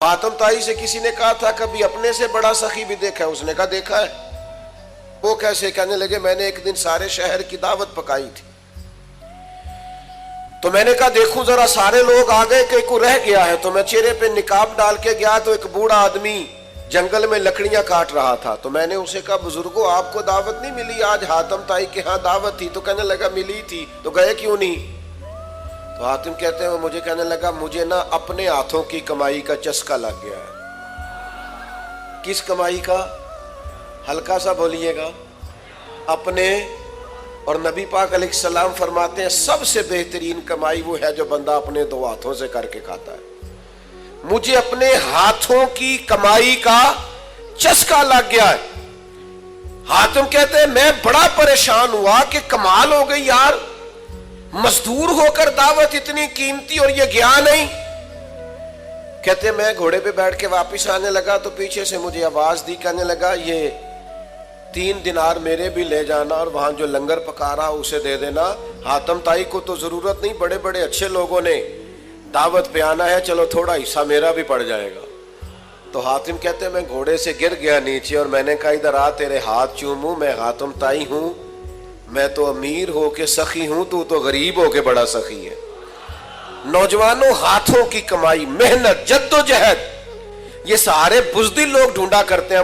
حاتم طائی سے کسی نے کہا تھا کبھی اپنے سے بڑا سخی بھی دیکھا ہے؟ اس نے کہا دیکھا ہے۔ وہ کیسے؟ کہنے لگے میں نے ایک دن سارے شہر کی دعوت پکائی تھی، تو میں نے کہا دیکھوں ذرا سارے لوگ آ گئے کہ کوئی رہ گیا ہے، تو میں چہرے پہ نقاب ڈال کے گیا تو ایک بوڑھا آدمی جنگل میں لکڑیاں کاٹ رہا تھا، تو میں نے اسے کہا بزرگوں آپ کو دعوت نہیں ملی؟ آج حاتم طائی کے ہاں دعوت تھی۔ تو کہنے لگا ملی تھی، تو گئے کیوں نہیں؟ تو حاتم کہتے ہیں مجھے کہنے لگا مجھے نا اپنے ہاتھوں کی کمائی کا چسکا لگ گیا ہے۔ کس کمائی کا؟ ہلکا سا بولیے گا۔ اپنے۔ اور نبی پاک علیہ السلام فرماتے ہیں سب سے بہترین کمائی وہ ہے جو بندہ اپنے دو ہاتھوں سے کر کے کھاتا ہے۔ مجھے اپنے ہاتھوں کی کمائی کا چسکا لگ گیا ہے۔ حاتم کہتے ہیں میں بڑا پریشان ہوا کہ کمال ہو گئی یار، مزدور ہو کر دعوت اتنی قیمتی اور یہ گیا نہیں۔ کہتے ہیں میں گھوڑے پہ بیٹھ کے واپس آنے لگا تو پیچھے سے مجھے آواز دی، کہنے لگا یہ 3 دینار میرے بھی لے جانا اور وہاں جو لنگر پکا رہا اسے دے دینا، حاتم طائی کو تو ضرورت نہیں، بڑے بڑے اچھے لوگوں نے دعوت پہ آنا ہے، چلو تھوڑا حصہ میرا بھی پڑ جائے گا۔ تو حاتم کہتے ہیں میں گھوڑے سے گر گیا نیچے اور میں نے کہا ادھر آ تیرے ہاتھ چوموں، میں حاتم طائی ہوں، میں تو امیر ہو کے سخی ہوں، تو غریب ہو کے بڑا سخی ہے۔ نوجوانوں ہاتھوں کی کمائی، محنت، جد و جہد، یہ سارے بزدل لوگ ڈھونڈا کرتے ہیں۔